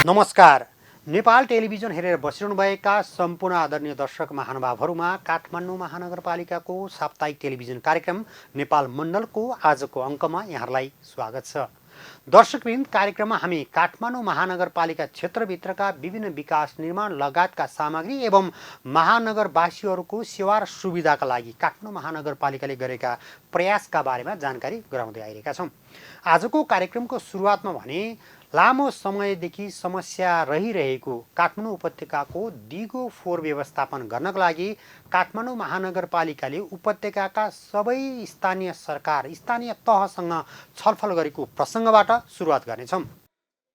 नमस्कार। नेपाल टेलिभिजन हेरेर बसिरहनुभएका सम्पूर्ण आदरणीय दर्शक महानुभावहरूमा काठमाडौँ महानगरपालिकाको साप्ताहिक टेलिभिजन कार्यक्रम नेपाल मण्डलको आजको अङ्कमा यहाँहरूलाई स्वागत छ। दर्शकवृन्द, कार्यक्रममा हामी काठमाडौँ महानगरपालिका क्षेत्रभित्रका विभिन्न विकास निर्माण लगायतका सामग्री एवं महानगरवासीहरूको सेवा र सुविधाका लागि काठमाडौँ महानगरपालिकाले गरेका प्रयासका बारेमा जानकारी गराउँदै आइरहेका छौँ। आजको कार्यक्रमको सुरुवातमा भने लामो समयदेखि समस्या रहिरहेको काठमाडौँ उपत्यकाको दिगो फोहोर व्यवस्थापन गर्नका लागि काठमाडौँ महानगरपालिकाले उपत्यकाका सबै स्थानीय सरकार स्थानीय तहसँग छलफल गरेको प्रसङ्गबाट सुरुवात गर्नेछौँ।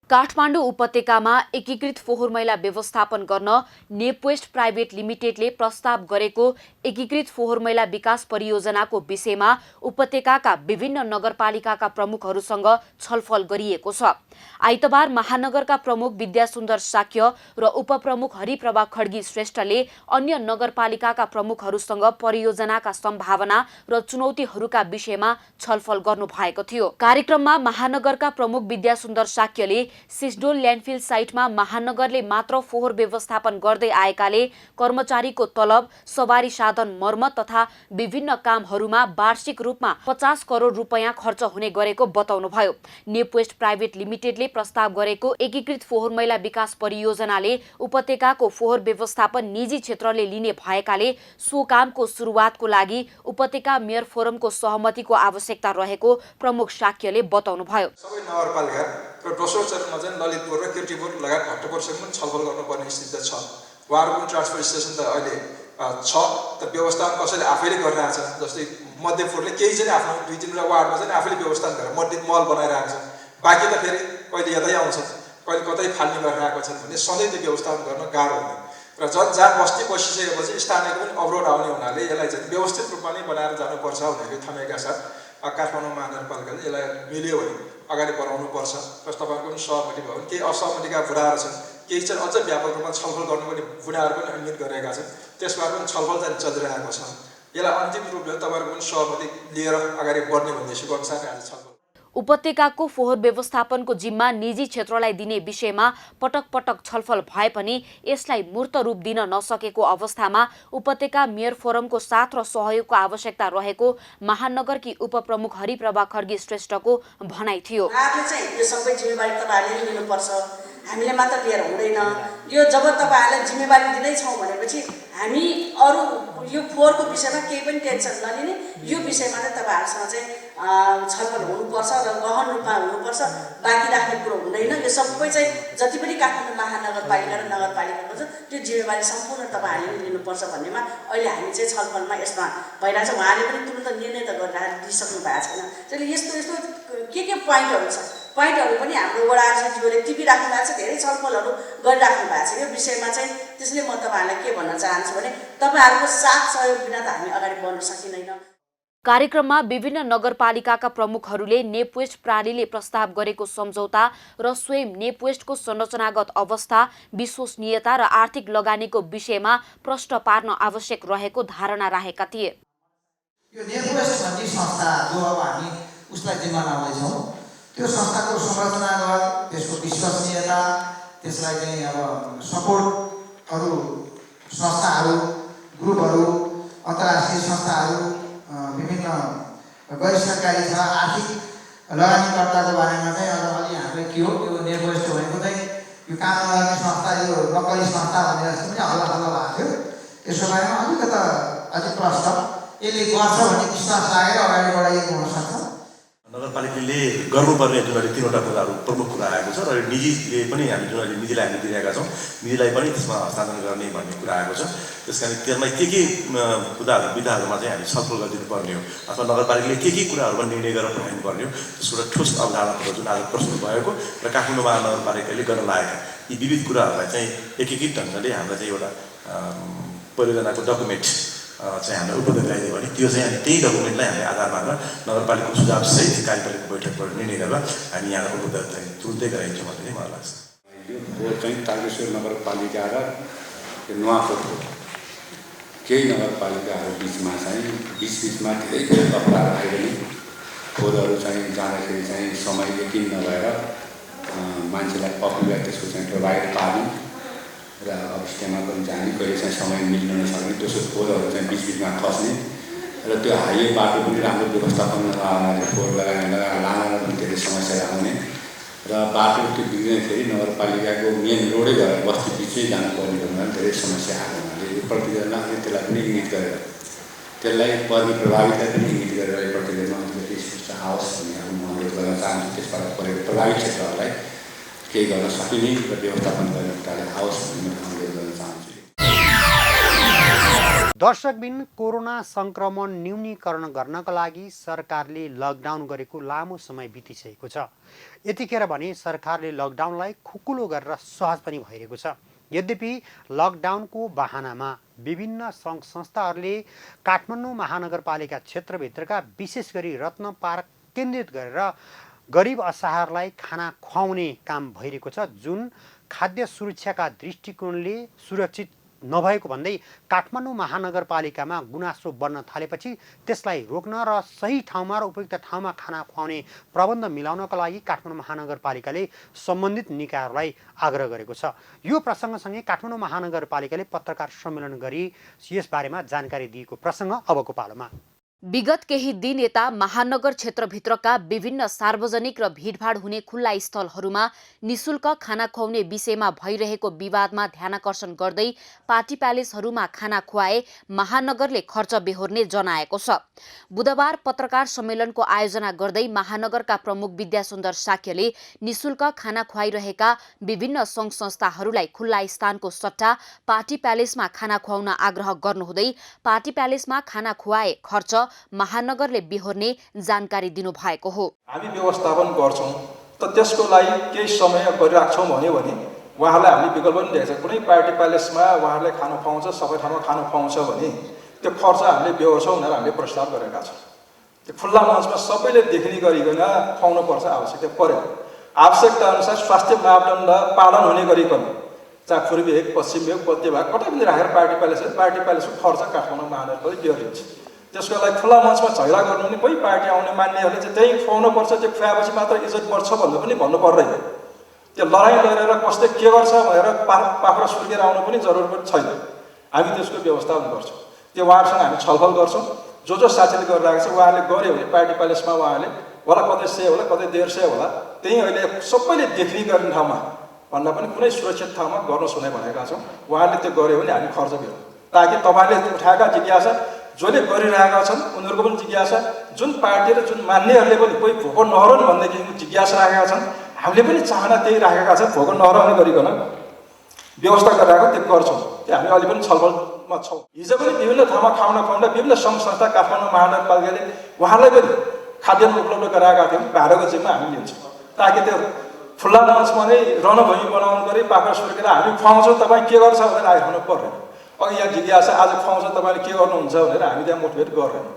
काठमाडौँ उपत्यकामा एकीकृत फोहोर मैला व्यवस्थापन गर्न नेपवेस्ट प्राइभेट लिमिटेडले प्रस्ताव गरेको एकीकृत फोहोर मैला विकास परियोजनाको विषयमा उपत्यकाका विभिन्न नगरपालिकाका प्रमुखहरूसँग छलफल गरिएको छ। आइतबार महानगरका प्रमुख विद्यासुन्दर साक्य र उपप्रमुख हरिप्रभा खड्गी श्रेष्ठले अन्य नगरपालिकाका प्रमुखहरूसँग परियोजनाका सम्भावना र चुनौतीहरूका विषयमा छलफल गर्नुभएको थियो। कार्यक्रममा महानगरका प्रमुख विद्यासुन्दर साक्यले सिस्डोल ल्यान्डफिल साइटमा महानगरले मात्र फोहोर व्यवस्थापन गर्दै आएकाले कर्मचारीको तलब, सवारी साधन मर्मत तथा विभिन्न कामहरूमा वार्षिक रूपमा 50 करोड रुपैयाँ खर्च हुने गरेको बताउनुभयो। नेपवेस्ट प्राइभेट लिमिटेडले प्रस्ताव गरेको एकीकृत फोहोर मैला विकास परियोजनाले उपत्यकाको फोहोर व्यवस्थापन निजी क्षेत्रले लिने भएकाले सो कामको सुरुवातको लागि उपत्यका मेयर फोरमको सहमतिको आवश्यकता रहेको प्रमुख साक्यले बताउनुभयो। सबै नगरपालिका र दोस्रो चरणमा चाहिँ ललितपुर र किर्तिपुर लगायत भट्टपुरसँग पनि छलफल गर्नुपर्ने स्थिति छ। उहाँहरूको पनि ट्रान्सफर स्टेसन त अहिले छ, त व्यवस्थापन कसैले आफैले गरिरहेको छ। जस्तै मध्यपुरले केही चाहिँ आफ्नो 2-3 वार्डमा चाहिँ आफैले व्यवस्थापन गरेर मल बनाइरहेको छ। बाँकी त फेरि कहिले यतै आउँछ, कहिले कतै फाल्ने गरिरहेको छन् भने सधैँ त्यो व्यवस्थापन गर्न गाह्रो हुँदैन। र जहाँ बस्ती बसिसकेपछि स्थानीयको पनि अवरोध आउने हुनाले यसलाई चाहिँ व्यवस्थित रूपमा नै बनाएर जानुपर्छ भनेर थामेका साथ काठमाडौँ महानगरपालिकाले यसलाई मिल्यो भने अगाडि बढाउनुपर्छ। र तपाईँहरूको पनि सहमति भयो भने केही असहमतिका बुढाहरू छन्, केही चाहिँ अझ व्यापक रूपमा छलफल गर्नुपर्ने बुढाहरू पनि इङ्गित गरेका छन्। त्यसमा पनि छलफल चाहिँ चलिरहेको छ। यसलाई अन्तिम रूपले तपाईँहरूको पनि सहमति लिएर अगाडि बढ्ने भन्ने अनुसार आज छलफल। उपत्यकाको फोहोर व्यवस्थापनको जिम्मा निजी क्षेत्रलाई दिने विषयमा पटक पटक छलफल भए पनि यसलाई मूर्त रूप दिन नसकेको अवस्थामा उपत्यका मेयर फोरमको साथ र सहयोगको आवश्यकता रहेको महानगरकी उपप्रमुख हरिप्रभा खड्गी श्रेष्ठको भनाइ थियो। यो सबै जिम्मेवारी तपाईहरुले लिनुपर्छ, हामीले मात्र लिएर हुँदैन। यो जब तपाईहरुले जिम्मेवारी दिँदैछौँ भनेपछि हामी अरू यो फोहोरको विषयमा केही पनि टेन्सन नलिने, यो विषयमा चाहिँ तपाईहरुसँग चाहिँ छलफल हुनुपर्छ र गहन रूपमा हुनुपर्छ। बाँकी राख्ने कुरो हुँदैन। यो सबै चाहिँ जति पनि काठमाडौँ महानगरपालिका र नगरपालिकाको छ त्यो जिम्मेवारी सम्पूर्ण तपाईहरुले लिनुपर्छ भन्नेमा अहिले हामी चाहिँ छलफलमा यसमा भइरहेछ। उहाँले पनि तुरुन्त निर्णय त गरेर दिइसक्नु भएको छैन। त्यसले यस्तो यस्तो के पोइन्टहरू छ, पोइन्टहरू पनि हाम्रो वडा सचिवले टिपिराख्नु भएको छ, धेरै छलफलहरू गरिराख्नु भएको छ। यो विषयमा चाहिँ त्यसले म तपाईहरुलाई के भन्न चाहन्छु भने तपाईहरुको साथ सहयोग बिना त हामी अगाडि बढ्न सकिँदैन। कार्यक्रममा विभिन्न नगरपालिकाका प्रमुखहरूले नेपवेस्ट प्रणालीले प्रस्ताव गरेको सम्झौता र स्वयं नेपवेस्टको संरचनागत अवस्था, विश्वसनीयता र आर्थिक लगानीको विषयमा प्रश्न पार्न आवश्यक रहेको धारणा राखेका थिए। यो नेपवेस्ट भन्ने संस्था जो अब हामी उसलाई जिम्मा लाउँदैछौँ, त्यो संस्थाको संरचनागत, त्यसको विश्वसनीयता, त्यसलाई चाहिँ अब सपोर्टहरू संस्थाहरू, ग्रुपहरू, अन्तर्राष्ट्रिय संस्थाहरू, विभिन्न गैर सरकारी छ आर्थिक लगानीकर्ताको बारेमा चाहिँ अलि हामीले के हो यो नेपवेस्ट भनेको चाहिँ यो काम नगर्ने संस्था, यो नक्कली संस्था भनेर जस्तो पनि हल्ला भएको थियो। त्यसको बारेमा अलिकता अझै प्रश्न यसले गर्छ भन्ने विश्वास लागेर अगाडि बढाइएको हुनसक्छ। नगरपालिकाले गर्नुपर्ने जुन अहिले 3वटा कुराहरू प्रमुख कुरा आएको छ र निजीले पनि हामी जुन अहिले निजीलाई हामी दिइरहेका छौँ, निजीलाई पनि त्यसमा हस्तान्तरण गर्ने भन्ने कुरा आएको छ। त्यस कारण त्यसमा के कुराहरू विधाहरूमा चाहिँ हामी छलफल गरिदिनु पर्ने हो अथवा नगरपालिकाले के कुराहरूमा निर्णय गरेर पठाउनु पर्ने हो, त्यसको एउटा ठोस अवधारणाहरू जुन आज प्रस्तुत भएको र काठमाडौँ महानगरपालिकाले गर्न लागेका यी विविध कुराहरूलाई चाहिँ एकीकृत ढङ्गले हामीलाई चाहिँ एउटा परियोजनाको डकुमेन्ट चाहिँ हामीलाई उपलब्ध गराइदियो भने त्यो चाहिँ हामी त्यही डकुमेन्टलाई हामीले आधार मानेर नगरपालिकाको सुझावसहित कार्यपालिकाको बैठकबाट निर्णय गरेर हामी यहाँ उपलब्ध चाहिँ तुरुन्तै गराइन्छौँ भन्ने मलाई लाग्छ। यो फोहोर चाहिँ तारकेश्वर नगरपालिका र नुवाकोटको केही नगरपालिकाहरू बिचमा चाहिँ बिचमा धेरै तकरार आयो भने फोहोरहरू चाहिँ जाँदाखेरि चाहिँ समय यकिन नभएर मान्छेलाई पपुलर त्यसको चाहिँ प्रोभाइड पार्ने र अवस्थामा पनि जाने कहिले चाहिँ समय मिल्न नसक्ने दोस्रो फोहोरहरू चाहिँ बिचबिचमा खस्ने र त्यो हाइवे बाटो पनि राम्रो व्यवस्थापन नहुनाले फोहोर लगाएर लान पनि धेरै समस्या आउने र बाटो त्यो बिग्रिँदाखेरि नगरपालिकाको मेन रोडै भएर बस्ती बिचै जानुपर्ने हुँदा धेरै समस्या आएको हुनाले यो प्रतिवेदनमा अनि त्यसलाई पनि इङ्गित गरेर त्यसलाई पर्ने प्रभावितलाई पनि इङ्गित गरेर यो प्रतिवेदनमा अलिकति स्पष्ट आओस् भन्ने म अनुरोध गर्न चाहन्छु। त्यसबाट परेको प्रभावित क्षेत्रहरूलाई केही गर्न सकिने र व्यवस्थापन गर्ने कुराले आओस् भन्ने म अनुरोध गर्न चाहन्छु। दर्शकबिन कोरोना सङ्क्रमण न्यूनीकरण गर्नका लागि सरकारले लकडाउन गरेको लामो समय बितिसकेको छ। यतिखेर भने सरकारले लकडाउनलाई खुकुलो गरेर सहज पनि भइरहेको छ। यद्यपि लकडाउनको बहानामा विभिन्न सङ्घ संस्थाहरूले काठमाडौँ महानगरपालिका क्षेत्रभित्रका विशेष गरी रत्न पार्क केन्द्रित गरेर गरिब असहायहरूलाई खाना खुवाउने काम भइरहेको छ, जुन खाद्य सुरक्षाका दृष्टिकोणले सुरक्षित नभएको भन्दै काठमाडौँ महानगरपालिकामा गुनासो बढ्न थालेपछि त्यसलाई रोक्न र सही ठाउँमा र उपयुक्त ठाउँमा खाना खुवाउने प्रबन्ध मिलाउनका लागि काठमाडौँ महानगरपालिकाले सम्बन्धित निकायहरूलाई आग्रह गरेको छ। यो प्रसङ्गसँगै काठमाडौँ महानगरपालिकाले पत्रकार सम्मेलन गरी यसबारेमा जानकारी दिएको प्रसङ्ग अबको पालोमा। विगत केही दिन यता महानगर क्षेत्रभित्रका विभिन्न सार्वजनिक र भीडभाड हुने खुल्ला स्थलहरूमा निशुल्क खाना खुवाउने विषयमा भइरहेको विवादमा ध्यानाकर्षण गर्दै पार्टी प्यालेसहरूमा खाना खुवाए महानगरले खर्च बेहोर्ने जनाएको छ। बुधबार पत्रकार सम्मेलनको आयोजना गर्दै महानगरका प्रमुख विद्यासुन्दर साक्यले निशुल्क खाना खुवाइरहेका विभिन्न सङ्घ संस्थाहरूलाई खुल्ला स्थानको सट्टा पार्टी प्यालेसमा खाना खुवाउन आग्रह गर्नुहुँदै पार्टी प्यालेसमा खाना खुवाए खर्च महानगरले बेहोर्ने जानकारी दिनुभएको हो। हामी व्यवस्थापन गर्छौँ त त्यसको लागि केही समय गरिराख्छौँ भने उहाँहरूलाई हामीले विकल्प पनि दिएको छ। कुनै पार्टी प्यालेसमा उहाँहरूले खाना खुवाउँछ, सबै ठाउँमा खाना खुवाउँछ भने त्यो खर्च हामीले बेहोर्छौँ भनेर हामीले प्रस्ताव गरेका छौँ। त्यो खुल्ला मञ्चमा सबैले देख्ने गरिकन खुवाउनुपर्छ, आवश्यकता पऱ्यो। आवश्यकता अनुसार स्वास्थ्य मापदण्ड पालन हुने गरिकन चाहे पूर्वी भेग, पश्चिम भेग, मध्य भाग कतै पनि राखेर पार्टी प्यालेसको खर्च काठमाडौँ महानगरपालिकाले बेहोरिन्छ। त्यसको लागि खुल्ला मञ्चमा झगडा गर्नु भने कोही पार्टी आउने मान्नेहरूले चाहिँ त्यही खुवाउनु पर्छ, त्यो खुवाएपछि मात्र इज्जत बढ्छ भन्नु पनि भन्नु पर्दैन। त्यो लडाइँ गरेर कसले के गर्छ भनेर पाखुरा सुर्केर आउनु पनि जरुरी पनि छैन। हामी त्यसको व्यवस्थापन गर्छौँ। त्यो उहाँहरूसँग हामी छलफल गर्छौँ। जो साथीले गरिरहेको छ उहाँहरूले गऱ्यो भने पार्टी प्यालेसमा उहाँहरूले होला कतै 100 होला कतै 150 होला, त्यही अहिले सबैले देख्ने गर्ने ठाउँमा भन्दा पनि कुनै सुरक्षित ठाउँमा गर्नुहोस् भनेर भनेका छौँ। उहाँहरूले त्यो गऱ्यो भने हामी खर्च बेहोर्छौँ, ताकि तपाईँले उठाएका जिज्ञासा जसले गरिरहेका छन् उनीहरूको पनि जिज्ञासा, जुन पार्टी र जुन मान्नेहरूले पनि कोही भोको नहरोन् भनेदेखि जिज्ञासा राखेका छन्, हामीले पनि चाहना त्यही राखेका छन्, भोको नहराउने गरिकन व्यवस्था गरिरहेको त्यो गर्छौँ। त्यो हामी अहिले पनि छलफलमा छौँ। हिजो पनि विभिन्न ठाउँमा खुवाउँदा विभिन्न सङ्घ संस्था काठमाडौँ महानगरपालिकाले उहाँलाई पनि खाद्यान्न उपलब्ध गराएका थियौँ। भाडाको जिम्मा हामी लिन्छौँ, ताकि त्यो खुल्ला मञ्चमा नै रणभूमि बनाउनु गरी पाखुरा सुर्केर हामी खुवाउँछौँ तपाईँ के गर्छ भनेर आइरहनु पर्दैन। अघि यहाँ जिज्ञासा आज खुवाउँछ तपाईँले के गर्नुहुन्छ भनेर हामी त्यहाँ मुठभेड गर्दैनौँ,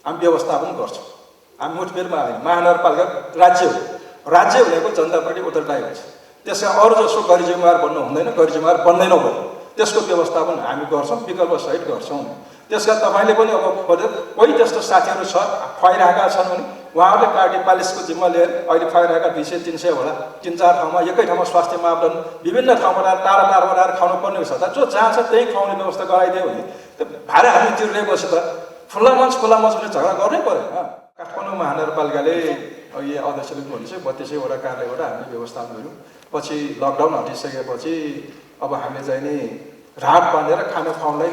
हामी व्यवस्थापन गर्छौँ। हामी मुठभेडमा होइन, महानगरपालिका राज्य हो, राज्य भनेको जनताप्रति उत्तरदायी हुन्छ। त्यसमा अरू जसो गैर जिम्मेवार बन्नु हुँदैन, गैर जिम्मेवार बन्दैनौँ भने त्यसको व्यवस्थापन हामी गर्छौँ, विकल्पसहित गर्छौँ। त्यसका तपाईँले पनि अब कोही त्यस्तो साथीहरू छ खुवाइरहेका छन् भने उहाँहरूले पार्टी प्यालेसको जिम्मा लिएर अहिले खुवाइरहेका 200-300 होला 3-4 ठाउँमा एकै ठाउँमा स्वास्थ्य मापदण्ड विभिन्न ठाउँबाट टाढा आएर खुवाउनु पर्ने हुन्छ। जो जहाँ छ त्यही खुवाउने व्यवस्था गराइदियो भने त्यो भाडा हामी तिर्नेपछि त खुल्ला मञ्च भने झगडा गर्नै परेन। काठमाडौँ महानगरपालिकाले यो अध्यक्षले भन्दैछ 32वटा कार्यालयबाट हामीले व्यवस्थापन गऱ्यौँ। पछि लकडाउन हटिसकेपछि अब हामीले चाहिँ नि राहत बाँधेर खाना खुवाउनलाई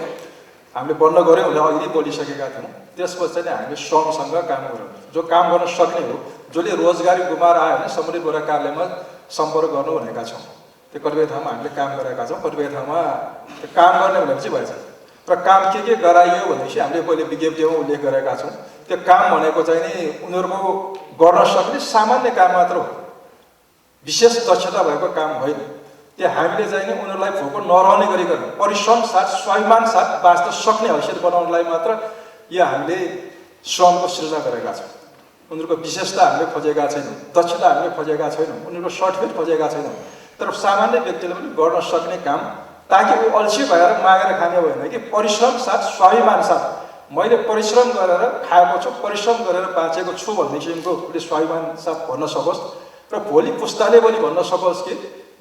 हामीले बन्द गऱ्यौँ भनेर अघि बोलिसकेका थियौँ। त्यसपछि चाहिँ हामीले श्रमसँग काम गऱ्यौँ। जो काम गर्न सक्ने हो, जसले रोजगारी गुमाएर आयो भने सम्बन्धित वडा कार्यालयमा सम्पर्क गर्नु भनेका छौँ। त्यो कतिपय ठाउँमा हामीले काम गरेका छौँ, कतिपय ठाउँमा त्यो काम गर्ने भनेपछि भएछ। र काम के गराइयो भनेपछि हामीले पहिले विज्ञप्तिमा उल्लेख गरेका छौँ। त्यो काम भनेको चाहिँ नि उनीहरूको गर्न सक्ने सामान्य काम मात्र हो, विशेष दक्षता भएको काम होइन। त्यो हामीले चाहिँ नि उनीहरूलाई भोको नरहने गरिकन परिश्रम साथ स्वाभिमान साथ बाँच्न सक्ने हैसियत बनाउनलाई मात्र यो हामीले श्रमको सृजना गरेका छौँ। उनीहरूको विशेषता हामीले खोजेका छैनौँ, दक्षता हामीले खोजेका छैनौँ, उनीहरूको सर्टिफिकेट खोजेका छैनौँ। तर सामान्य व्यक्तिले पनि गर्न सक्ने काम, ताकि ऊ अल्छी भएर मागेर खाने होइन कि परिश्रम साथ स्वाभिमान साथ मैले परिश्रम गरेर खाएको छु, परिश्रम गरेर बाँचेको छु भन्ने किसिमको उसले स्वाभिमान साथ भन्न सकोस्। र र भोलि पुस्ताले पनि भन्न सकोस् कि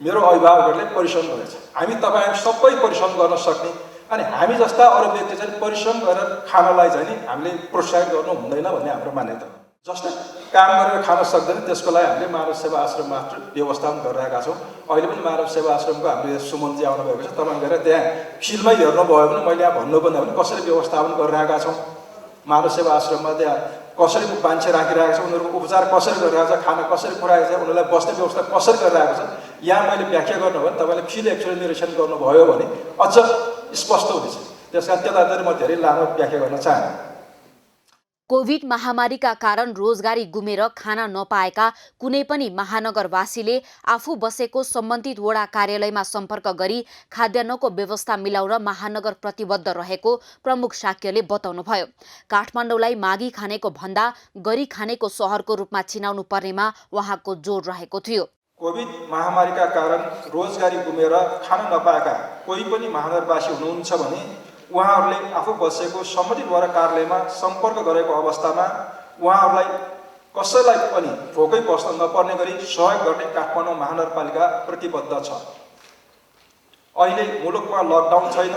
मेरो अभिभावकहरूले परिश्रम गरेछ, हामी तपाईँ सबै परिश्रम गर्न सक्ने, अनि हामी जस्ता अरू व्यक्ति चाहिँ परिश्रम गरेर खानलाई चाहिँ नि हामीले प्रोत्साहित गर्नु हुँदैन भन्ने हाम्रो मान्यता हो। जसले काम गरेर खान सक्दैन त्यसको लागि हामीले मानव सेवा आश्रम मात्र व्यवस्थापन गरिरहेका छौँ। अहिले पनि मानव सेवा आश्रमको हाम्रो सुमनजी आउनुभएको छ, तपाईँ गएर त्यहाँ फिल्डमै हेर्नुभयो भने मैले यहाँ भन्नुपर्ने भने कसरी व्यवस्थापन गरिरहेका छौँ, मानव सेवा आश्रममा त्यहाँ कसरी मान्छे राखिरहेको छ, उनीहरूको उपचार कसरी गरिरहेको छ, खाना कसरी खुवाएको छ, उनीहरूलाई बस्ने व्यवस्था कसरी गरिरहेको छ, यहाँ मैले व्याख्या गर्नु भने तपाईँले फिल्ड एक्चुअली निरीक्षण गर्नुभयो भने अझ स्पष्ट हुनेछ। त्यस कारण त्यतातिर म धेरै लामो व्याख्या गर्न चाहन्छु। कोभिड महामारीका कारण रोजगारी गुमेर खान नपाएका कुनै पनि महानगरवासीले आफू बसेको सम्बन्धित वडा कार्यालयमा सम्पर्क गरी खाद्यान्नको व्यवस्था मिलाउन महानगर प्रतिबद्ध रहेको प्रमुख शाक्यले बताउनुभयो। काठमाडौँलाई मागी खानेको भन्दा गरी खानेको सहरको रूपमा चिनाउनु पर्नेमा उहाँको जोड रहेको थियो। कोभिड महामारीका कारण रोजगारी गुमेर खान नपाएका कोही पनि महानगरवासी हुनुहुन्छ भने उहाँहरूले आफू बसेको सम्बन्धित वडा कार्यालयमा सम्पर्क गरेको अवस्थामा उहाँहरूलाई कसैलाई पनि भोकै बस्न नपर्ने गरी सहयोग गर्ने काठमाडौँ महानगरपालिका प्रतिबद्ध छ। अहिले मुलुकमा लकडाउन छैन,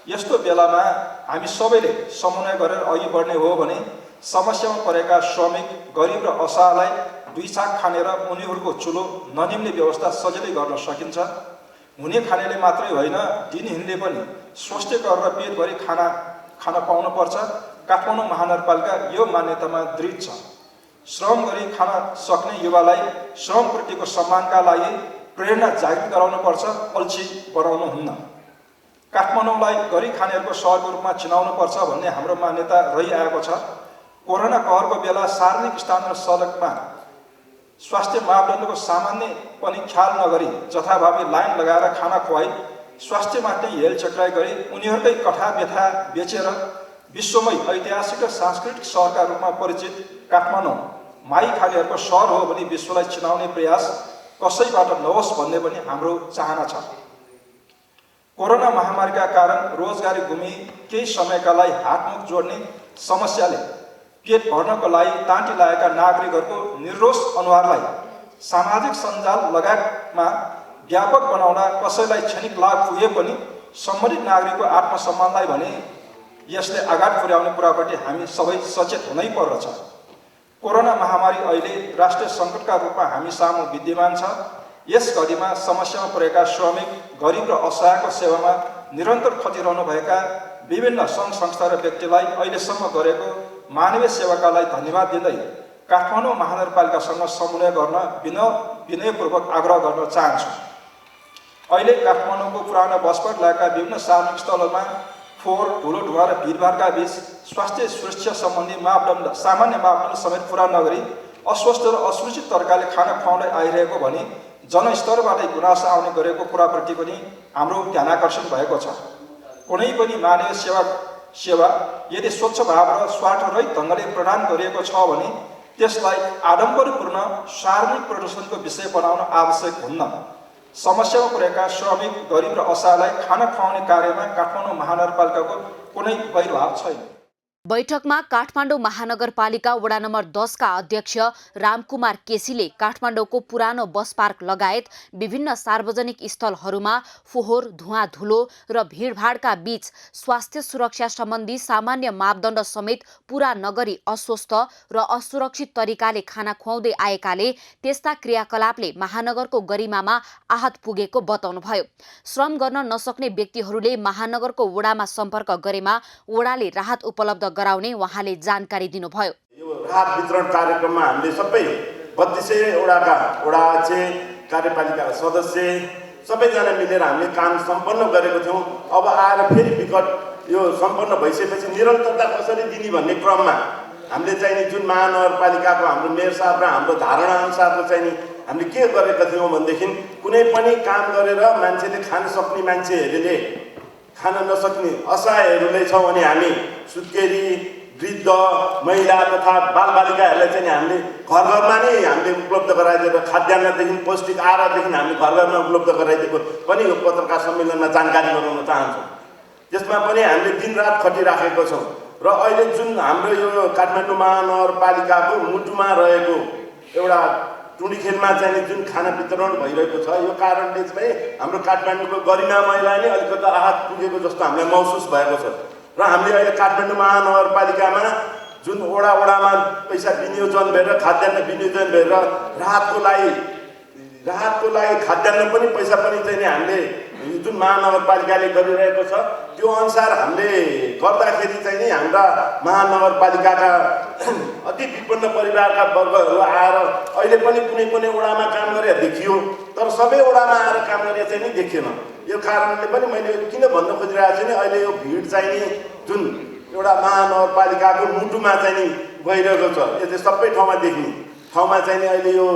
यस्तो बेलामा हामी सबैले समन्वय गरेर अघि बढ्ने हो भने समस्यामा परेका श्रमिक, गरिब र असहायलाई दुई छाक खानेर उनीहरूको चुलो ननिम्ने व्यवस्था सजिलै गर्न सकिन्छ। हुने खानेले मात्रै होइन, दिनहीनले पनि स्वास्थ्य गरेर पेटभरि खान पाउनुपर्छ। काठमाडौँ महानगरपालिका यो मान्यतामा दृढ छ। श्रम गरी खान सक्ने युवालाई श्रमप्रतिको सम्मानका लागि प्रेरणा जागृत गराउनुपर्छ, अल्छी बनाउनुहुन्न। काठमाडौँलाई गरी खानेहरूको सहरको रूपमा चिनाउनुपर्छ भन्ने हाम्रो मान्यता रहिआएको छ। कोरोना कहरको बेला सार्वजनिक स्थान र सडकमा स्वास्थ्य मापदण्डको सामान्य पनि ख्याल नगरी जथाभावी लाइन लगाएर खाना खुवाई स्वास्थ्यमा चाहिँ हेलचक्राइ गरी उनीहरूकै कथा व्यथा बेचेर विश्वमै ऐतिहासिक र सांस्कृतिक सहरका रूपमा परिचित काठमाडौँ माई खानेहरूको सहर हो भने विश्वलाई चिनाउने प्रयास कसैबाट नहोस् भन्ने पनि हाम्रो चाहना छ। कोरोना महामारीका कारण रोजगारी गुमी केही समयका लागि हातमुख जोड्ने समस्याले पेट भर्नको लागि ताँटी लागेका नागरिकहरूको निर्रोष अनुहारलाई सामाजिक सञ्जाल लगायतमा व्यापक बनाउन कसैलाई क्षणिक लाभ पुगे पनि सम्बन्धित नागरिकको आत्मसम्मानलाई भने यसले आघात पुर्याउने कुराप्रति हामी सबै सचेत हुनै पर्दछ। कोरोना महामारी अहिले राष्ट्रिय सङ्कटका रूपमा हामी सामु विद्यमान छ। यस घडीमा समस्यामा परेका श्रमिक, गरिब र असहायको सेवामा निरन्तर खटिरहनुभएका विभिन्न सङ्घ संस्था र व्यक्तिलाई अहिलेसम्म गरेको मानवीय सेवाका लागि धन्यवाद दिँदै काठमाडौँ महानगरपालिकासँग समन्वय गर्न विनयपूर्वक आग्रह गर्न चाहन्छु। अहिले काठमाडौँको पुरानो बसपट लगायतका विभिन्न सार्वजनिक स्थलहरूमा फोहोर, धुलो धुवा र भिडभाडका बीच स्वास्थ्य सुरक्षा सम्बन्धी मापदण्ड, सामान्य मापदण्ड समेत पुरा नगरी अस्वस्थ र असुरक्षित तरिकाले खाना खुवाउँदै आइरहेको भने जनस्तरबाटै गुनासो आउने गरेको कुराप्रति पनि हाम्रो ध्यानाकर्षण भएको छ। कुनै पनि मानवीय सेवा यदि स्वच्छ भाव र स्वार्थरहित ढङ्गले प्रदान गरिएको छ भने त्यसलाई आडम्बरपूर्ण सार्वजनिक प्रदर्शनको विषय बनाउन आवश्यक हुन्न। समस्यामा परेका श्रमिक, गरिब र असहायलाई खाना खुवाउने कार्यमा काठमाडौँ महानगरपालिकाको कुनै वैरभाव छैन। बैठकमा काठमाडौँ महानगरपालिका वडा नम्बर 10 का अध्यक्ष रामकुमार केसीले काठमाडौँको पुरानो बस पार्क लगायत विभिन्न सार्वजनिक स्थलहरूमा फोहोर, धुवाँ धुलो र भिडभाडका बीच स्वास्थ्य सुरक्षा सम्बन्धी सामान्य मापदण्ड समेत पूरा नगरी अस्वस्थ र असुरक्षित तरिकाले खाना खुवाउँदै आएकाले त्यस्ता क्रियाकलापले महानगरको गरिमामा आहत पुगेको बताउनुभयो। श्रम गर्न नसक्ने व्यक्तिहरूले महानगरको वडामा सम्पर्क गरेमा वडाले राहत उपलब्ध गराउने उहाँले जानकारी दिनुभयो। यो राहत वितरण कार्यक्रममा हामीले सबै 32 वडाका वडा अध्यक्ष, कार्यपालिका सदस्य सबैजना मिलेर हामीले काम सम्पन्न गरेको थियौँ। अब आएर फेरि विकट यो सम्पन्न भइसकेपछि निरन्तरता कसरी दिने भन्ने क्रममा हामीले चाहिँ नि जुन महानगरपालिकाको हाम्रो मेयर साहब र हाम्रो धारणा अनुसारको चाहिँ नि हामीले के गरेका थियौँ भनेदेखि कुनै पनि काम गरेर मान्छेले खान सक्ने मान्छेहरूले खान नसक्ने असहायहरूले छ भने हामी सुत्केरी, वृद्ध, महिला तथा बालबालिकाहरूलाई चाहिँ हामीले घर घरमा नै हामीले उपलब्ध गराइदिएर खाद्यान्नदेखि पौष्टिक आहारदेखि हामीले घर घरमा उपलब्ध गराइदिएको पनि यो पत्रकार सम्मेलनमा जानकारी गराउन चाहन्छौँ। त्यसमा पनि हामीले दिनरात खटिराखेको छौँ र अहिले जुन हाम्रो यो काठमाडौँ महानगरपालिकाको मुटुमा रहेको एउटा टुँडिखेलमा चाहिँ जुन खाना वितरण भइरहेको छ यो कारणले चाहिँ हाम्रो काठमाडौँको गरिमामयलाई नै अलिकति राहत पुगेको जस्तो हामीलाई महसुस भएको छ र हामीले अहिले काठमाडौँ महानगरपालिकामा जुन वडामा पैसा विनियोजन भएर खाद्यान्न विनियोजन भएर राहतको लागि खाद्यान्न पनि पैसा पनि चाहिँ हामीले जुन महानगरपालिकाले गरिरहेको छ त्यो अनुसार हामीले गर्दाखेरि चाहिँ नि हाम्रा महानगरपालिकाका अति विपन्न परिवारका वर्गहरू आएर अहिले पनि कुनै कुनै वडामा काम गरे देखियो तर सबै वडामा आएर काम गरे चाहिँ नि देखिएन। यो कारणले पनि मैले किन भन्न खोजिरहेको छु नि अहिले यो भिड चाहिँ नि जुन एउटा महानगरपालिकाको मुटुमा चाहिँ नि गइरहेको छ यो चाहिँ सबै ठाउँमा देखिने ठाउँमा चाहिँ नि अहिले यो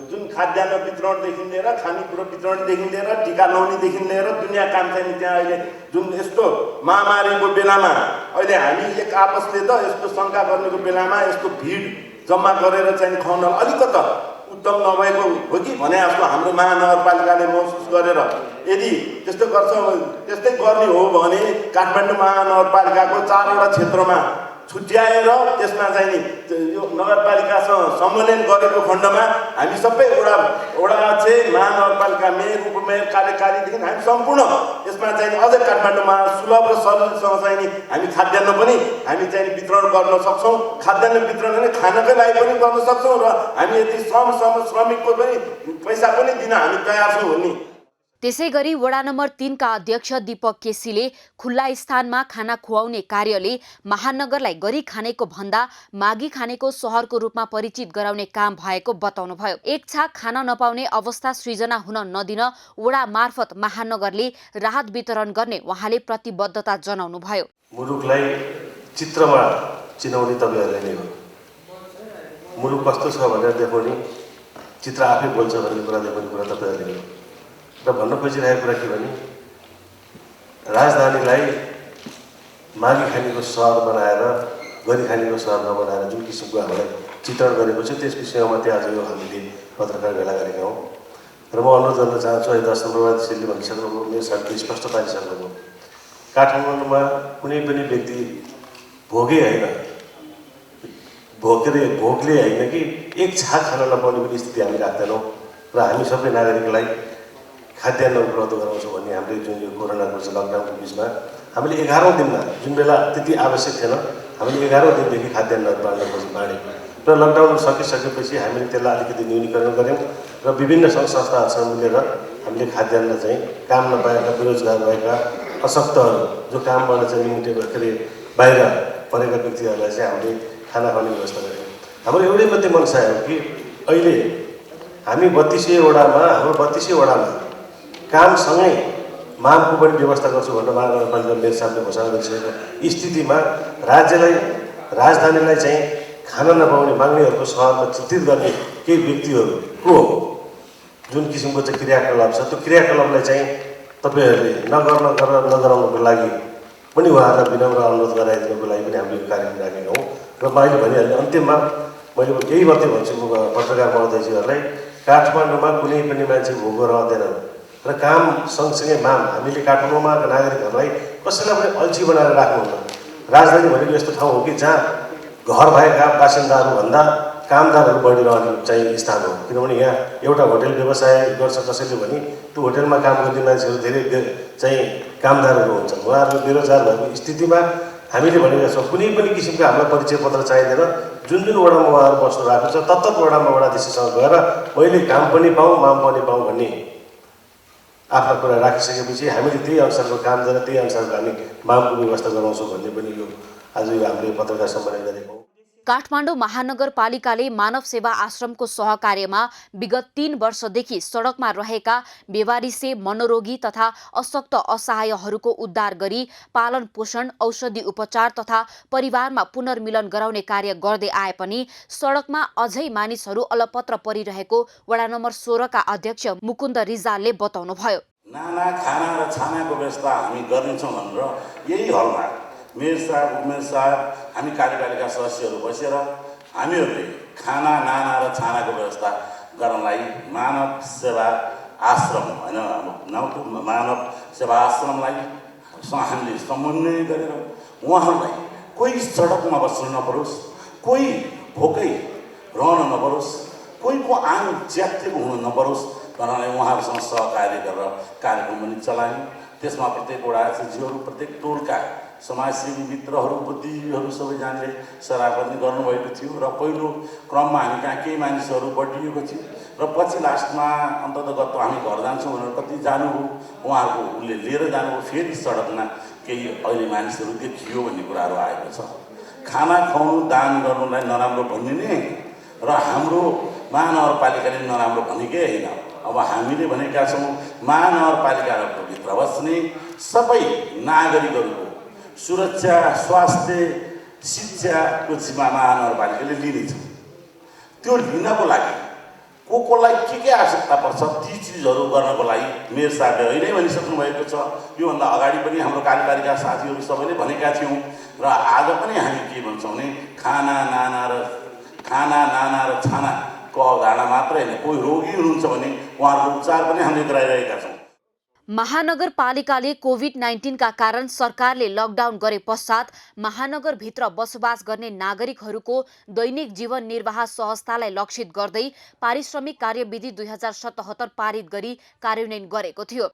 जुन खाद्यान्न वितरणदेखि लिएर खानेकुरो वितरणदेखि लिएर टिका लाउनेदेखि लिएर दुनियाँ काम चाहिँ त्यहाँ अहिले जुन यस्तो महामारीको बेलामा अहिले हामी एक आपसले त यस्तो शङ्का गर्नेको बेलामा यस्तो भिड जम्मा गरेर चाहिँ खुवाउन अलिकति उत्तम नभएको हो कि भने जस्तो हाम्रो महानगरपालिकाले महसुस गरेर यदि त्यस्तो गर्छ त्यस्तै गर्ने हो भने काठमाडौँ महानगरपालिकाको 4वटा क्षेत्रमा छुट्याएर त्यसमा चाहिँ नि यो नगरपालिकासँग समन्वयन गरेको खण्डमा हामी सबै वडा चाहिँ महानगरपालिका मेयर उपमेयर कार्यकारीदेखि हामी सम्पूर्ण यसमा चाहिँ अझै काठमाडौँमा सुलभ र सजिलोसँग चाहिँ नि हामी खाद्यान्न पनि हामी चाहिँ वितरण गर्न सक्छौँ। खाद्यान्न वितरण नै खानकै लागि पनि गर्न सक्छौँ र हामी यति श्रमिकको पनि पैसा पनि दिन हामी तयार छौँ भन्ने। त्यसैगरी वडा नम्बर 3 का अध्यक्ष दीपक केसीले खुल्ला स्थानमा खाना खुवाउने कार्यले महानगरलाई गरी खानेको भन्दा मागी खानेको सहरको रूपमा परिचित गराउने काम भएको बताउनुभयो। एक छाक खाना नपाउने अवस्था सृजना हुन नदिन वडा मार्फत महानगरले राहत वितरण गर्ने उहाँले प्रतिबद्धता जनाउनुभयो। मुलुकलाई चित्रमा चिनाउने तपाईहरुले नै हो। मुलुक कस्तो छ भनेर देखाउने चित्र आफै बोल्छ भन्ने कुरा देखाउने कुरा तपाईहरुले हो। र भन्न खोजिरहेको कुरा के भने राजधानीलाई मागी खानेको सहर बनाएर गरी खानेको सहर नबनाएर जुन किसिमको हामीलाई चित्रण गरेको छ त्यस विषयमा चाहिँ आज यो हामीले पत्रकार भेला गरेका हौँ। र म अनुरोध गर्न चाहन्छु अहिले 10 नम्बरवादीले भनिसक्नुभयो मेरो साथी स्पष्ट पारिसक्नुभयो काठमाडौँमा कुनै पनि व्यक्ति भोगे होइन भोकले होइन कि एक छाक खान नपाउने पनि स्थिति हामी राख्दैनौँ र हामी सबै नागरिकलाई खाद्यान्न उपलब्ध गराउँछौँ भन्ने हामीले जुन यो कोरोनाको लकडाउनको बिचमा हामीले 11औं दिनमा जुन बेला त्यति आवश्यक थिएन हामीले 11औं दिनदेखि खाद्यान्नहरू बाँड्यौँ र लकडाउन सकिसकेपछि हामीले त्यसलाई अलिकति न्यूनीकरण गऱ्यौँ र विभिन्न सङ्घ संस्थाहरूसँग मिलेर हामीले खाद्यान्न चाहिँ काम नपाएका बेरोजगार भएका अशक्तहरू जो कामबाट चाहिँ लिमिटेड बाहिर परेका व्यक्तिहरूलाई चाहिँ हामीले खाना खुवाउने व्यवस्था गऱ्यौँ। हाम्रो एउटै मात्रै मनसाय हो कि अहिले हामी 32 वडामा हाम्रो 32 वडामा कामसँगै मागको पनि व्यवस्था गर्छु भनेर महानगरपालिका मेयर साहबले घोषणा गरिसकेको स्थितिमा राजधानीलाई चाहिँ खाना नपाउने माग्नेहरूको सहरमा चित्रित गर्ने केही व्यक्तिहरूको जुन किसिमको चाहिँ क्रियाकलाप छ त्यो क्रियाकलापलाई चाहिँ तपाईहरुले नगराउनको लागि पनि उहाँहरूलाई विनम्र अनुरोध गराइदिनुको लागि पनि हामीले कार्यक्रम राखेका हौँ। र मैले भनिहालेँ अन्त्यमा मैले केही मात्रै भन्छु पत्रकार महोदयजीहरूलाई काठमाडौँमा कुनै पनि मान्छे भोगो रहँदैनन् र काम सँगसँगै हामीले काठमाडौँमा नागरिकहरूलाई कसैलाई पनि अल्छी बनाएर राख्नुहुन्न। राजधानी भनेको यस्तो ठाउँ हो कि जहाँ घर भएका बासिन्दाहरूभन्दा कामदारहरू बढिरहने चाहिँ स्थान हो। किनभने यहाँ एउटा होटल व्यवसाय गर्छ कसैले भने त्यो होटलमा काम गर्ने मान्छेहरू धेरै चाहिँ कामदारहरू हुन्छन्। उहाँहरू बेरोजगार भएको स्थितिमा हामीले भनेका छौँ कुनै पनि किसिमको हामीलाई परिचय पत्र चाहिँदैन। जुन वडामा उहाँहरू बस्नु रहेको छ तत्त वडामा वडाधीशसँग गएर मैले काम पनि पाऊँ माम पनि पाऊँ भन्ने आफ्ना कुरा राखिसकेपछि हामीले त्यही अनुसारको काम गरेर त्यही अनुसारको हामी मागको व्यवस्था गराउँछौँ भन्ने पनि यो आज यो हामीले पत्रकार सम्मेलन गरेको हौँ। काठमाडौँ महानगरपालिकाले मानव सेवा आश्रमको सहकार्यमा विगत 3 वर्षदेखि सडकमा रहेका बेवारिसे मनोरोगी तथा अशक्त असहायहरूको उद्धार गरी पालन पोषण औषधि उपचार तथा परिवारमा पुनर्मिलन गराउने कार्य गर्दै आए पनि सडकमा अझै मानिसहरू अलपत्र परिरहेको वडा नम्बर 16 का अध्यक्ष मुकुन्द रिजालले बताउनुभयो। नाना खाना र छानाको व्यवस्था हामी गर्नेछौँ भनेर यही हलमा मेयर साहब उपमेयर साहब हामी कार्यपालिका सदस्यहरू बसेर हामीहरूले खाना नाना र छानाको व्यवस्था गर्नलाई मानव सेवा आश्रम होइन मानव सेवा आश्रमलाई हामीले समन्वय गरेर उहाँहरूलाई कोही सडकमा बस्न नपरोस्, कोही भोकै रहन नपरोस्, कोहीको आङ च्यातिएको हुन नपरोस् भनेर उहाँहरूसँग सहकार्य गरेर कार्यक्रम पनि चलायौँ। त्यसमा प्रत्येक वडा एसएचजीहरू, प्रत्येक टोलका समाजसेवी मित्रहरू, बुद्धिजीवीहरू सबैजनाले सराहना गर्नुभएको थियो र पहिलो क्रममा हामी कहाँ केही मानिसहरू बढिएको थियो र पछि लास्टमा अन्ततगत हामी घर जान्छौँ भनेर कति जानुभयो, उहाँहरूको उसले लिएर जानुभयो। फेरि सडकमा केही अहिले मानिसहरू देखियो भन्ने कुराहरू आएको छ। खाना खुवाउनु दान गर्नुलाई नराम्रो भन्ने नै होइन र हाम्रो महानगरपालिकाले नराम्रो भनेकै होइन। अब हामीले भनेका छौँ महानगरपालिकाको भित्र बस्ने सबै नागरिकहरूको सुरक्षा, स्वास्थ्य, शिक्षाको जिम्मा महानगरपालिकाले लिनेछ। त्यो लिनको लागि कोलाई के आवश्यकता पर्छ ती चिजहरू गर्नको लागि मेयर साहबले अहिले भनिसक्नु भएको छ। योभन्दा अगाडि पनि हाम्रो कार्यपालिका साथीहरू सबैले भनेका थियौँ र आज पनि हामी के भन्छौँ भने खाना नाना र छानाको अवधारणा मात्रै होइन, कोही रोगी हुनुहुन्छ भने उहाँहरूको उपचार पनि हामीले गराइरहेका छौँ। महानगरपालिकाले कोभिड-19 का कारण सरकारले लकडाउन गरे पश्चात महानगरभित्र बसोबास गर्ने नागरिकहरूको दैनिक जीवन निर्वाह सहजतालाई लक्षित गर्दै पारिश्रमिक कार्यविधि 2077 पारित गरी कार्यान्वयन गरेको थियो।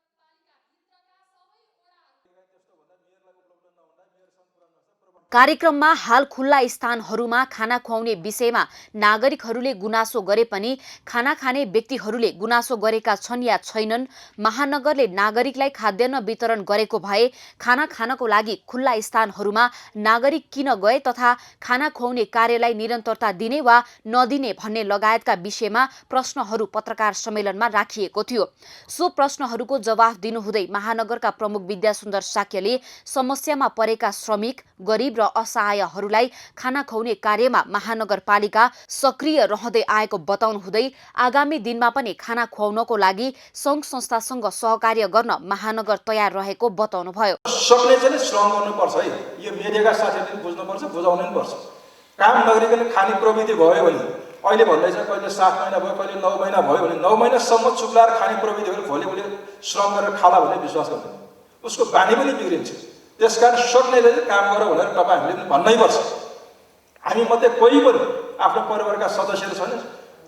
कार्यक्रममा हाल खुल्ला स्थानहरूमा खाना खुवाउने विषयमा नागरिकहरूले गुनासो गरे पनि खाना खाने व्यक्तिहरूले गुनासो गरेका छन् या छैनन्। महानगरले नागरिकलाई खाद्यान्न वितरण गरेको भए खाना खानको लागि खुल्ला स्थानहरूमा नागरिक किन गए तथा खाना खुवाउने कार्यलाई निरन्तरता दिने वा नदिने भन्ने लगायतका विषयमा प्रश्नहरू पत्रकार सम्मेलनमा राखिएको थियो। सो प्रश्नहरूको जवाफ दिनुहुँदै महानगरका प्रमुख विद्यासुन्दर साक्यले समस्यामा परेका श्रमिक, गरिब असहायहरूलाई खाना खुवाउने कार्यमा महानगरपालिका सक्रिय रहँदै आएको बताउनु हुँदै आगामी दिनमा पनि खाना खुवाउनको लागि सङ्घ संस्थासँग सहकार्य गर्न महानगर तयार रहेको बताउनुभयो। सक्ने चाहिँ श्रम गर्नुपर्छ है, यो मिडियाका साथीहरूले बुझ्नुपर्छ, बुझाउनु पनि पर्छ। काम नगरिकन खाने प्रविधि भयो भने अहिले भन्दैछ कहिले 7 महिना भयो, कहिले 9 महिना भयो भने 9 महिनासम्म चुप्लाएर खाने प्रविधि हो भने भोलि उसले श्रम गरेर खाला भन्ने विश्वास गर्दैन, उसको बानी पनि बिग्रिन्छ। त्यसकारण सक्नेले काम गर भनेर तपाईँ हामीले भन्नै पर्छ। हामी मध्ये कोही पनि आफ्नो परिवारका सदस्यहरू छन्,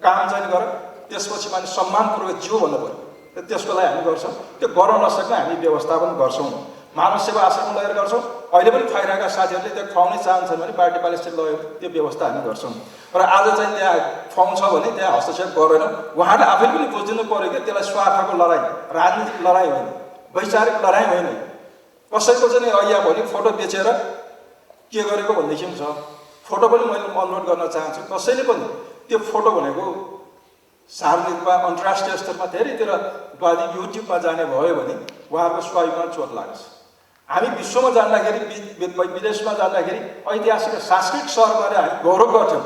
काम चाहिँ गर, त्यसपछि मान्छे सम्मानपूर्वक जिउ भन्नु पर्यो। त्यसको लागि हामी गर्छौँ। त्यो गर्न नसक्ने हामी व्यवस्थापन गर्छौँ, मानव सेवा आश्रम लगेर गर्छौँ। अहिले पनि खुवाइरहेका साथीहरूले त्यो खुवाउनै चाहन्छन् भने पार्टी पालिसी लगेर त्यो व्यवस्था हामी गर्छौँ। र आज चाहिँ त्यहाँ खुवाउँछ भने त्यहाँ हस्तक्षेप गर्दैनौँ। उहाँले आफैले पनि बुझिदिनु पऱ्यो कि त्यसलाई स्वार्थको लडाइँ, राजनीतिक लडाइँ होइन, वैचारिक लडाइँ होइन। कसैको चाहिँ अहिले भोलि फोटो बेचेर के गरेको भन्देखि छ। फोटो पनि मैले अनुरोध गर्न चाहन्छु, कसैले पनि त्यो फोटो भनेको सार्वजनिकमा अन्तर्राष्ट्रिय स्तरमा धेरैतिर युट्युबमा जाने भयो भने उहाँहरूको स्वाभिमान चोट लाग्छ। हामी विश्वमा जाँदाखेरि, विदेशमा जाँदाखेरि ऐतिहासिक सांस्कृतिक सहर गरेर हामी गौरव गर्छौँ।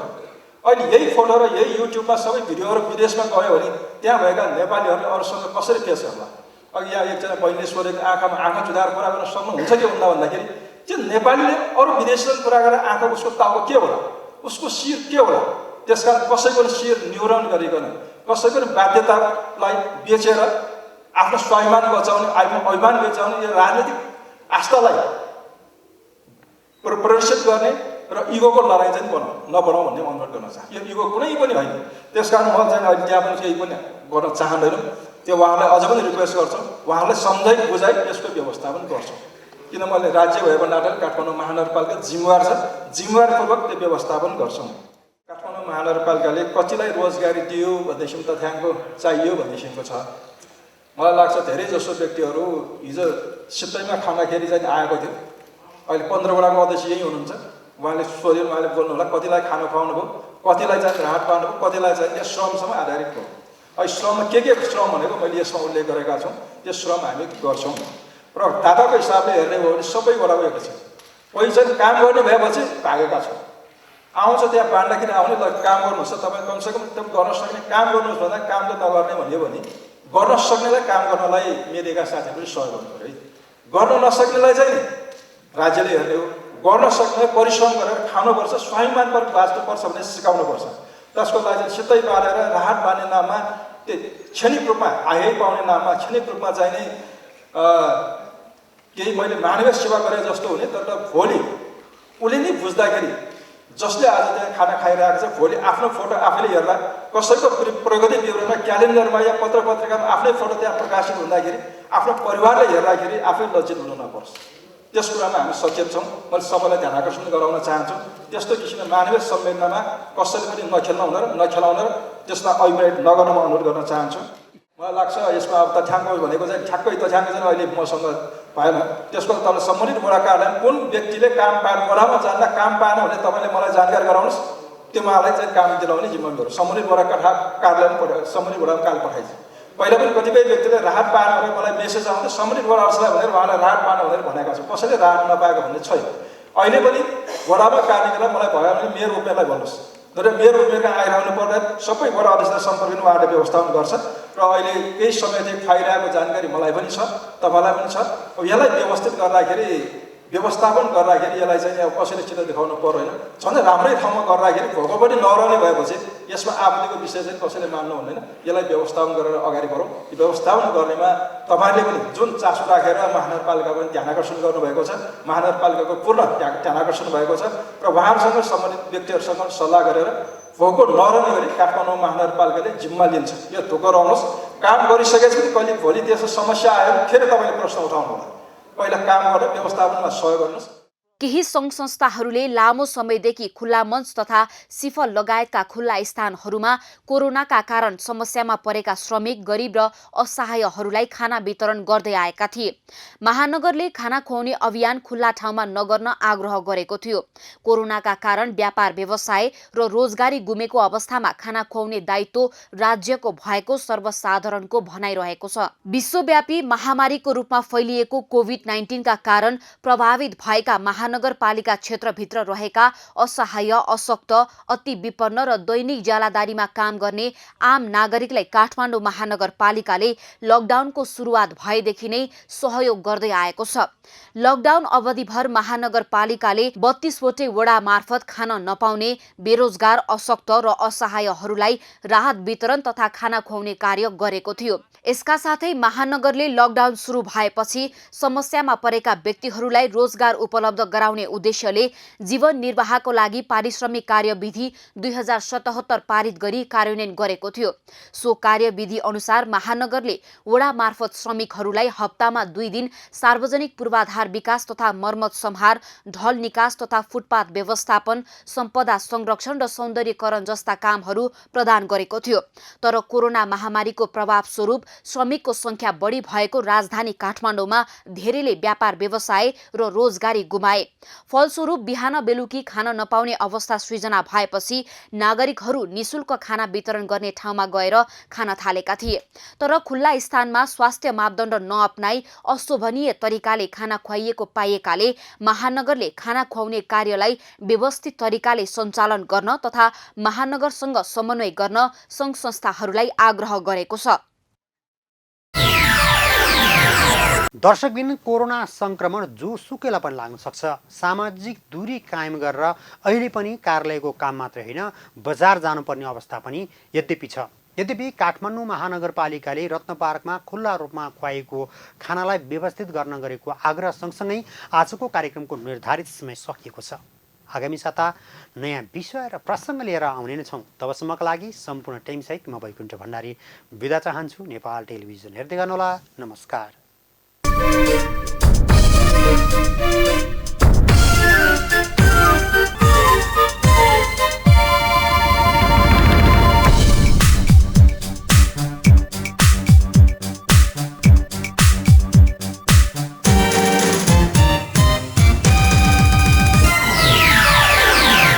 अहिले यही फोटो र यही युट्युबमा सबै भिडियोहरू विदेशमा गयो भने त्यहाँ भएका नेपालीहरूले अरूसँग कसरी पेश गर्ला। अघि यहाँ एकजना बहिनीले सोधेको आँखामा आँखा जुधाएर कुरा गर्न सक्नुहुन्छ कि हुँदा भन्दाखेरि त्यो नेपालीले अरू विदेशीसँग कुरा गरेर आँखा उसको टाउको के होला, उसको शिर के होला। त्यसकारण कसैको शिर न्यूरन गरिकन, कसैको बाध्यतालाई बेचेर आफ्नो स्वाभिमान बचाउने, अभिमान बचाउने यो राजनीतिक आस्थालाई प्रदर्शित गर्ने र इगोको लडाइँ चाहिँ नबनाऊ भन्ने अनुरोध गर्न चाहन्छु। यो इगो कुनै पनि होइन। त्यसकारण म चाहिँ अहिले त्यहाँ पनि केही पनि गर्न चाहँदैनौँ। त्यो उहाँलाई अझ पनि रिक्वेस्ट गर्छौँ, उहाँलाई सम्झाइ बुझाइ यसको व्यवस्थापन गर्छौँ। किन मैले राज्य भएको नाताले काठमाडौँ महानगरपालिका जिम्मेवार छ, जिम्मेवारपूर्वक त्यो व्यवस्थापन गर्छौँ। काठमाडौँ महानगरपालिकाले कतिलाई रोजगारी दियो भन्नेसिम तथ्याङ्क चाहियो भन्नेसिमको छ। मलाई लाग्छ धेरै जसो व्यक्तिहरू हिजो सित्तैमा खाँदाखेरि चाहिँ आएको थियो। अहिले 15 वडाको अध्यक्ष यही हुनुहुन्छ। उहाँले सोध्यो, उहाँले बोल्नु होला कतिलाई खाना खुवाउनु भयो, कतिलाई चाहिँ राहत पाउनु भयो, कतिलाई चाहिँ यो श्रमसँग आधारित हो। अहिले श्रममा के श्रम भनेको मैले यसमा उल्लेख गरेका छौँ, त्यो श्रम हामी गर्छौँ। र दाताको हिसाबले हेर्ने हो भने सबै वडाको एक छ। कोही चाहिँ काम गर्ने भएपछि भागेका छौँ, आउँछ त्यहाँ बाँड्दाखेरि आउने ल काम गर्नुहोस्, तपाईँ कमसेकम त्यो गर्न सक्ने काम गर्नुहोस् भन्दा काम त नगर्ने भन्यो भने गर्न सक्नेलाई काम गर्नलाई मिडियाका साथीहरूले सहयोग गर्नु पऱ्यो है। गर्न नसक्नेलाई चाहिँ राज्यले हेर्ने हो, गर्न सक्ने परिश्रम गरेर खानुपर्छ, स्वाभिमान पर बाँच्नुपर्छ भन्ने सिकाउनुपर्छ। त्यसको लागि चाहिँ सित्तै बाँधेर राहत बाँध्ने नाममा त्यो क्षणिक रूपमा आय पाउने नाममा क्षणिक रूपमा चाहिँ नै केही मैले मानवीय सेवा गरे जस्तो हुने, तर भोलि उसले नै बुझ्दाखेरि जसले आज त्यहाँ खाना खाइरहेको छ भोलि आफ्नो फोटो आफैले हेर्ला, कसैको प्रगति विवरणमा क्यालेन्डरमा या पत्र पत्रिकामा आफ्नै फोटो त्यहाँ प्रकाशित हुँदाखेरि आफ्नो परिवारले हेर्दाखेरि आफै लज्जित हुन नपर्छ। त्यस कुरामा हामी सचेत छौँ। मैले सबैलाई ध्यान आकर्षण गराउन चाहन्छु, त्यस्तो किसिमको मानवीय संवेदनामा कसैले पनि नखेलाउन र त्यसमा अभिप्राय नगर्नमा अनुरोध गर्न चाहन्छु। मलाई लाग्छ यसमा अब तथ्याङ्क भनेको चाहिँ ठ्याक्कै तथ्याङ्क चाहिँ अहिले मसँग पाएन। त्यसको तल सम्बन्धित वडा कार्यालय कुन व्यक्तिले काम पाएन, वडामा जाँदा काम पाएन भने तपाईँले मलाई जानकारी गराउनुहोस्, त्यो उहाँलाई चाहिँ काम दिलाउने जिम्मा मेरो। सम्बन्धित वडा कार्यालय सम्बन्धित वडामा काल पठाइन्छ। पहिला पनि कतिपय व्यक्तिले राहत पाएन भने मलाई मेसेज आउँथ्यो सम्बन्धित वडा अफिसलाई भनेर उहाँलाई राहत पाएन भनेर भनेका छन्। कसैले राहत नपाएको भन्ने छैन। अहिले पनि वडामा कार्य गर्दा मलाई भयो भने मेयर उमेरलाई भन्नुहोस्, तर मेयर उमेरका आइरहनु पर्दा सबै वडा अफिसलाई सम्पर्क गर्नु उहाँले व्यवस्थापन गर्छ। र अहिले केही समयदेखि खुवाइरहेको जानकारी मलाई पनि छ, तपाईँलाई पनि छ। अब यसलाई व्यवस्थित गर्दाखेरि व्यवस्थापन गर्दाखेरि यसलाई चाहिँ अब कसैले चित्र देखाउनु पर्दैन। झन् राम्रै ठाउँमा गर्दाखेरि भोको पनि नरहने भएपछि यसमा आपत्तिको विषय चाहिँ कसैले मान्नु हुँदैन। यसलाई व्यवस्थापन गरेर अगाडि बढौँ। यो व्यवस्थापन गर्नेमा तपाईँहरूले पनि जुन चासो राखेर महानगरपालिका पनि ध्यान आकर्षण गर्नुभएको छ, महानगरपालिकाको पूर्ण ध्यान आकर्षण भएको छ र उहाँहरूसँग सम्बन्धित व्यक्तिहरूसँग सल्लाह गरेर भोको नरहने गरी काठमाडौँ महानगरपालिकाले जिम्मा लिन्छ। यो दोहोऱ्याउनुहोस्। काम गरिसकेपछि कहिले भोलि त्यसको समस्या आयो भने फेरि तपाईँले प्रश्न उठाउनु होला। पहिला काम गरेर व्यवस्थापनमा सहयोग गर्नुहोस्। केही सङ्घ संस्थाहरूले लामो समयदेखि खुल्ला मञ्च तथा सिफल लगायतका खुल्ला स्थानहरूमा कोरोनाका कारण समस्यामा परेका श्रमिक, गरिब र असहायहरूलाई खाना वितरण गर्दै आएका थिए। महानगरले खाना खुवाउने अभियान खुल्ला ठाउँमा नगर्न आग्रह गरेको थियो। कोरोनाका कारण व्यापार व्यवसाय र रोजगारी गुमेको अवस्थामा खाना खुवाउने दायित्व राज्यको भएको सर्वसाधारणको भनाइरहेको छ। विश्वव्यापी महामारीको रूपमा फैलिएको कोभिड-19 का कारण प्रभावित भएका महानगरपालिका क्षेत्रभित्र रहेका असहाय, अशक्त, अति विपन्न र दैनिक ज्यालादारीमा काम गर्ने आम नागरिकलाई काठमाडौँ महानगरपालिकाले लकडाउनको सुरुवात भएदेखि नै सहयोग गर्दै आएको छ। लकडाउन अवधिभर महानगरपालिकाले 32 वटै वडा मार्फत खान नपाउने बेरोजगार, अशक्त र असहायहरूलाई राहत वितरण तथा खाना खुवाउने कार्य गरेको थियो। यसका साथै महानगरले लकडाउन सुरु भएपछि समस्यामा परेका व्यक्तिहरूलाई रोजगार उपलब्ध गराउने उद्देश्यले जीवन निर्वाहको लागि पारिश्रमिक कार्यविधि 2077 पारित गरी कार्यान्वयन गरेको थियो। सो कार्यविधि अनुसार महानगरले वडा मार्फत श्रमिकहरूलाई हप्तामा 2 दिन सार्वजनिक पूर्वाधार विकास तथा मर्मत सम्हार, ढल निकास तथा फुटपाथ व्यवस्थापन, सम्पदा संरक्षण र सौन्दर्यकरण जस्ता कामहरू प्रदान गरेको थियो। तर कोरोना महामारीको प्रभाव स्वरूप श्रमिकको संख्या बढी भएको राजधानी काठमाडौँमा धेरैले व्यापार व्यवसाय र रोजगारी गुमाए। फलस्वरूप बिहान बेलुकी खान नपाउने अवस्था सृजना भएपछि नागरिकहरू निशुल्क खाना वितरण गर्ने ठाउँमा गएर खान थालेका थिए। तर खुल्ला स्थानमा स्वास्थ्य मापदण्ड नअपनाई अशोभनीय तरिकाले खाना खुवाइएको पाइएकाले महानगरले खाना खुवाउने कार्यलाई व्यवस्थित तरिकाले सञ्चालन गर्न तथा महानगरसँग समन्वय गर्न सङ्घ संस्थाहरूलाई आग्रह गरेको छ। दर्शकबिन, कोरोना संक्रमण जोसुकैलाई पनि लाग्न सक्छ। सामाजिक दूरी कायम गरेर अहिले पनि कार्यालयको काम मात्र होइन, बजार जानुपर्ने अवस्था पनि यद्यपि छ। यद्यपि काठमाडौँ महानगरपालिकाले रत्न पार्कमा खुल्ला रूपमा खुवाइएको खानालाई व्यवस्थित गर्न गरेको आग्रह सँगसँगै आजको कार्यक्रमको निर्धारित समय सकिएको छ। आगामी साता नयाँ विषय र प्रसङ्ग लिएर आउने नै छौँ। तबसम्मका लागि सम्पूर्ण टिमसहित म वैकुण्ठ भण्डारी बिदा चाहन्छु। नेपाल टेलिभिजन हेर्दै गर्नुहोला। नमस्कार।